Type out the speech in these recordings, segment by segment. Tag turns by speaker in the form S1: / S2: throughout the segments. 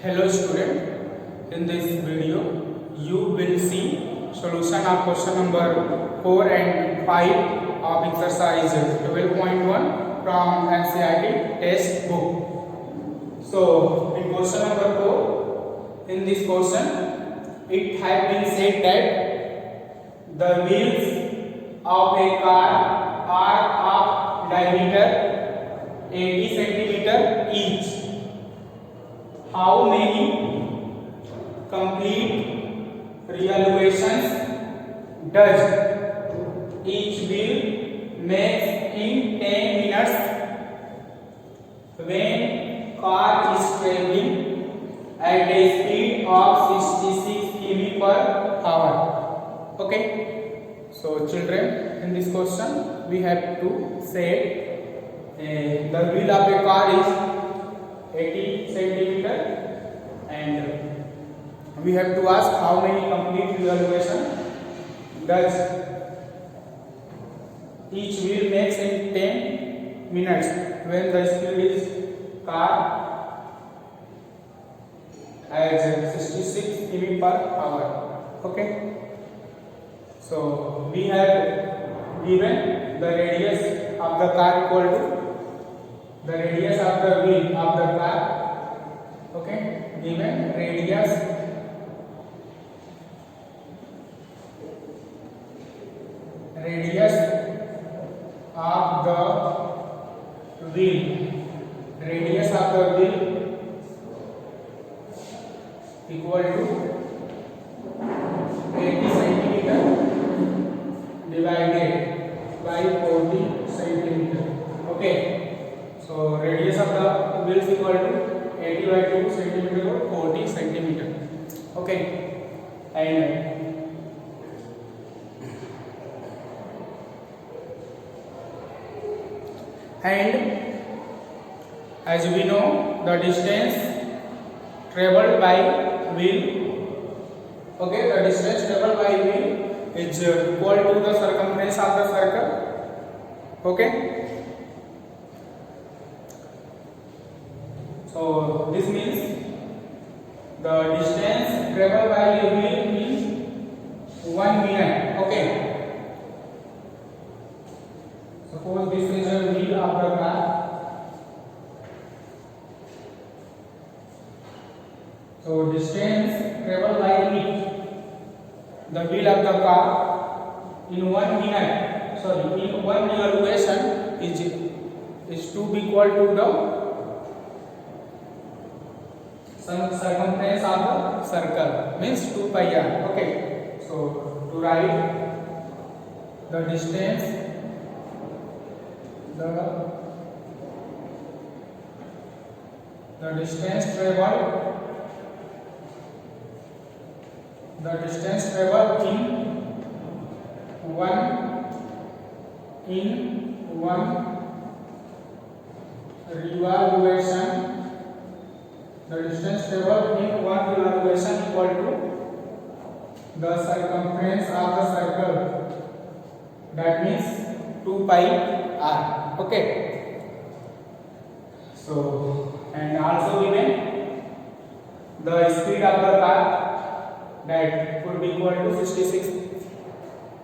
S1: Hello student, in this video you will see solution of question number 4 and 5 of exercise 12.1 from NCERT test book. So in question number 4, in this question it has been said that the wheels of a car are of diameter 80 centimeter each. How many complete revolutions does each wheel make in 10 minutes when car is traveling at a speed of 66 km per hour? Okay, so children, in this question we have to say the wheel of a car is 80 centimeter and we have to ask how many complete revolution does each wheel makes in 10 minutes when the speed is car as 66 km per hour. Okay, so we have given the radius of the car equal to the radius of the wheel of the car. Okay, given radius of the wheel, radius of the wheel equal to 80 centimeter divided by 40 centimeter. Okay, so radius of the wheel is equal to 80 by 2 centimeter or 40 centimeter. Okay, and as we know, the distance traveled by wheel, okay, the distance traveled by wheel is equal to the circumference of the circle. Okay, so this means the distance traveled by a wheel is 1 minute. Okay, suppose this is a wheel of the car. So distance traveled by the wheel of the car in 1 minute, sorry, in one revolution is to be equal to the circumference of the circle, means 2 pi r. Okay, so to write the distance, the distance traveled in one revolution, the distance traveled in one revolution equal to the circumference of the circle, that means 2 pi r. Okay, so and also given the speed of the car, that would be equal to 66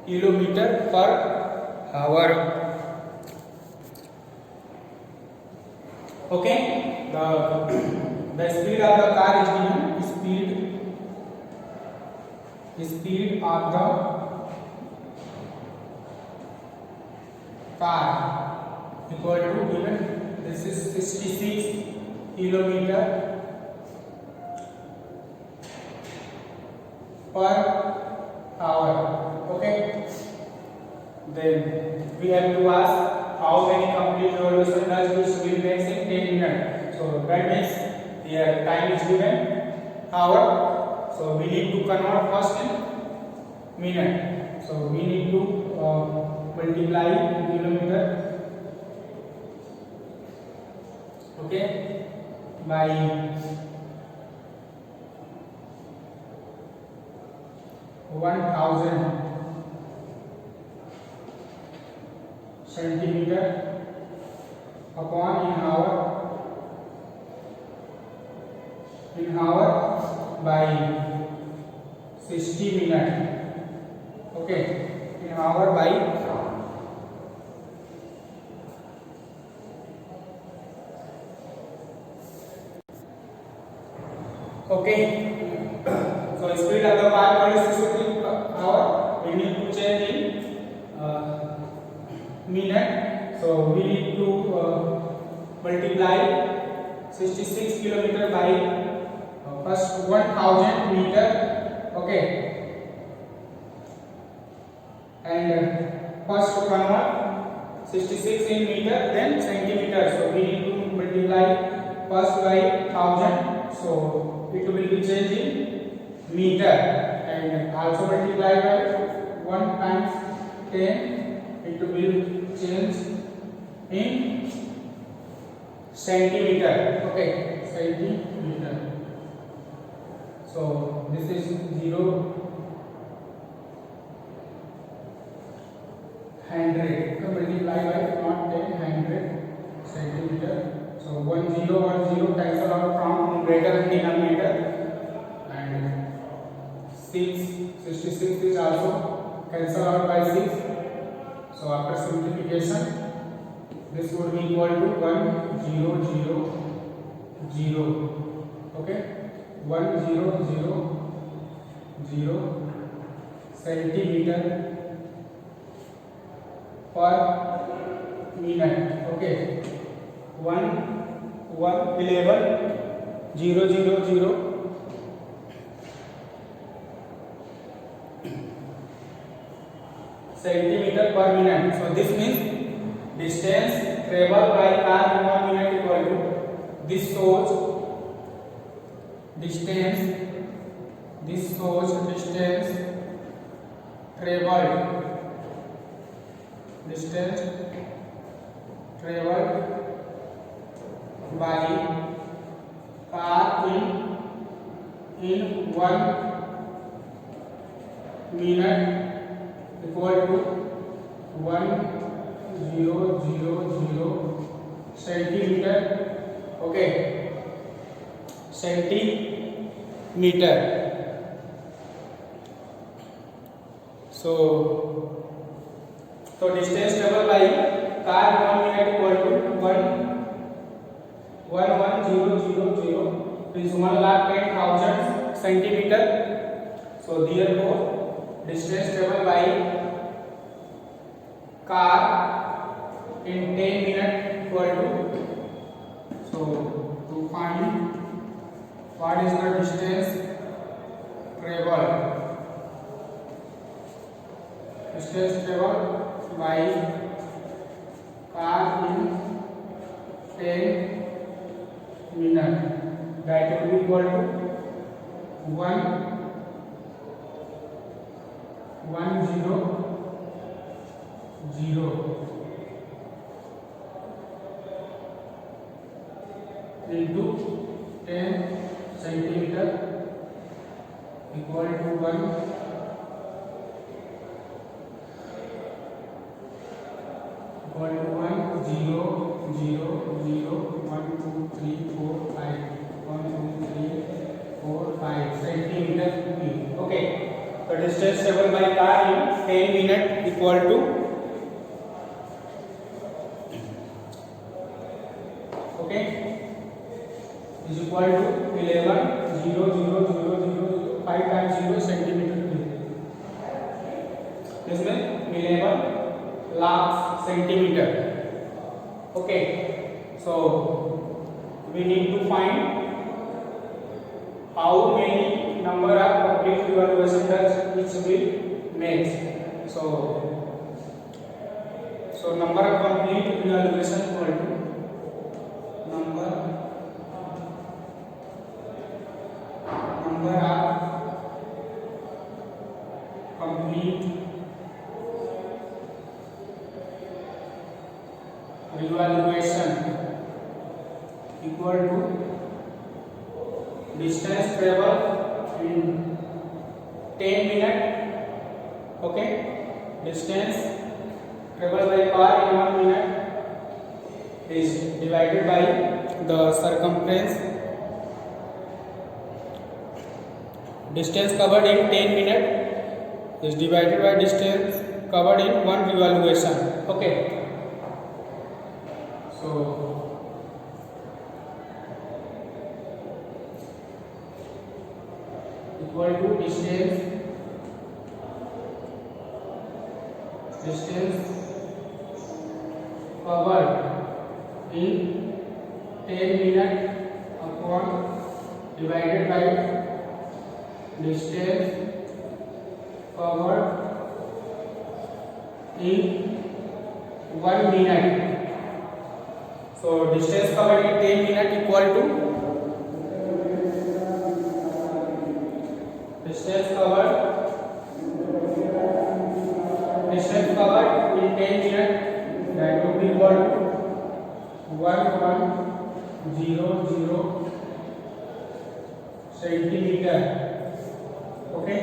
S1: kilometer per hour. Okay, the speed of the car is given, speed of the car equal to, given this is 66 kilometer per hour. Okay, then we have to ask how many complete revolution does this wheel makes in 10 minutes. So that means here time is given hour, so we need to convert first in minute. So we need to multiply kilometer, okay, by 1000 centimeter upon in hour in hour by 60 minutes. Okay, in hour by okay. So speed of the car is 60 per hour. We need to change in minute. So we need to multiply 66 kilometer by first 1000 meter. Okay, and first convert 66 in meter, then centimeter. So we need to multiply first by 1000. So it will be changed in meter, and also multiply by 1 times 10. It will change in centimeter. Okay, centimeter. So this is 0 100. Multiply by not 10, 100 centimeter. So 1 0 cancel out from numerator and denominator, and 66 is also cancel out by 6. So after simplification, this would be equal to 1 0 0 0. Okay, 1 0 0 0 centimeter per minute. Okay, 11 0 0 0 centimeter per minute. So this means distance traveled by car in 1 minute equal to this shows distance traveled by car in 1 minute equal to 1000 centimeter. Okay, centimeter. So distance traveled by car in 1 minute equal to 11,000 is 1,10,000 centimeter. So therefore distance traveled by car in 10 minutes equal to, so to find what is the distance traveled by car in 10 minutes, that will be equal to 1 0 0 into 10 centimeter equal to 1 0 0 0 1 2 3 4 5 1 2 3 4 5 centimeter cube. Okay, so distance traveled by car in 10 minutes equal to, okay, is equal to 11 0 0 0 0 5 times 0 centimeter cube. This means 11 lakh centimeter. Okay, so we need to find how many number of complete evaluation tests which will make. So number of complete evaluation equal to number of complete evaluation equal to distance traveled in 10 minutes. Okay, distance traveled by car in 1 minute is divided by the circumference Distance covered in 10 minutes is divided by distance covered in one revolution. Okay. So equal to distance covered in 10 minutes upon divided by distance covered in 1 minute. So distance covered in 10 minutes equal to distance covered in 10 minutes, that would be equal to 1100 centimeter. Okay,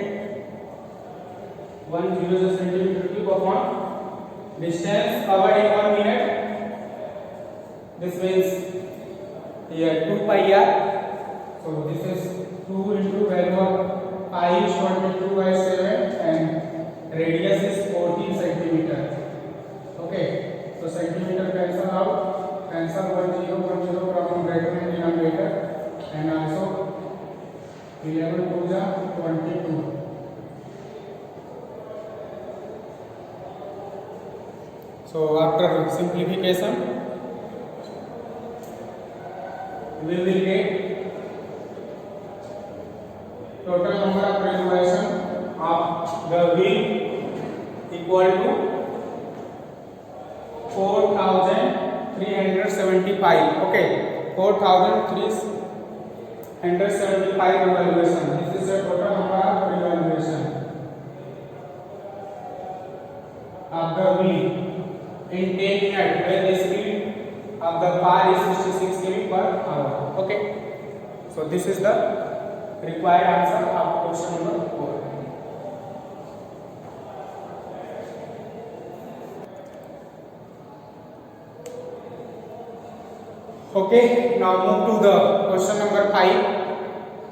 S1: 100 centimeter cube upon distance covered in 1 minute. This means here 2 pi r. So this is 2 into value of pi is 22/7 and radius is 14 centimeter. Okay, so centimeter cancel out, cancel 10 from numerator and denominator, and also 11 to the 22. So after simplification, we will get total number of revolution of the wheel equal to 4375. Okay, 4375 revolution. This is the total number of revolution of the wheel in 10 minutes, where the speed of the car is 66 km/h. Okay, so this is the required answer of question number 4. Okay, now move to the question number 5.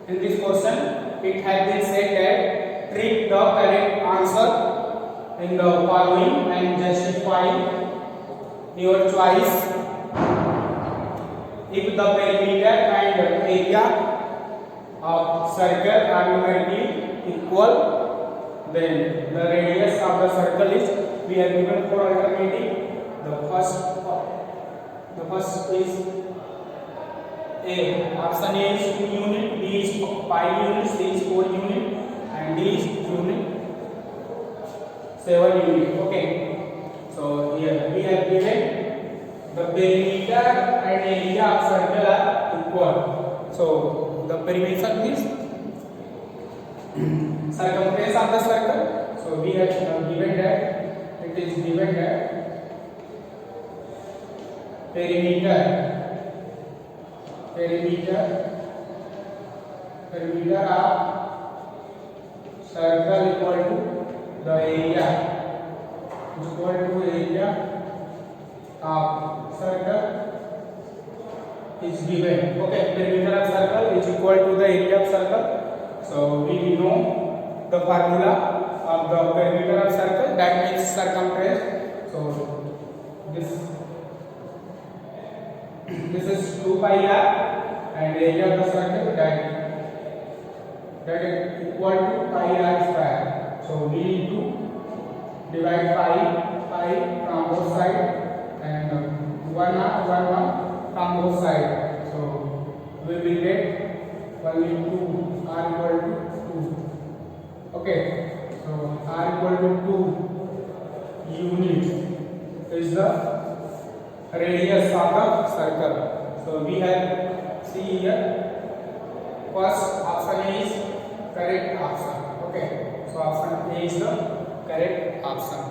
S1: In this question, it has been said that treat the correct answer in the following and justify your choice. If the perimeter and area of circle are numerically equal, then the radius of the circle is, we are given 4 alternatives. The first is A. Option A is 2 unit, B is 5 units, C is 4 unit, and D is 7 unit. Okay, so here we have given the perimeter and area of circle are equal. So the perimeter means circumference of the circle. So we have given that it is given that perimeter of circle equal to the area of circle is given. Okay, perimeter of circle is equal to the area of circle. So we know the formula of the perimeter of circle, that means circumference. So this is 2 pi r, and area of the circle that is equal to pi r square. So we need to divide pi from both sides and 1 from both sides. So we will get 1 into r equal to 2. Okay, so r equal to 2 units is the radius of the circle. So we have see here, first option is correct option. Okay, so option A is the correct option.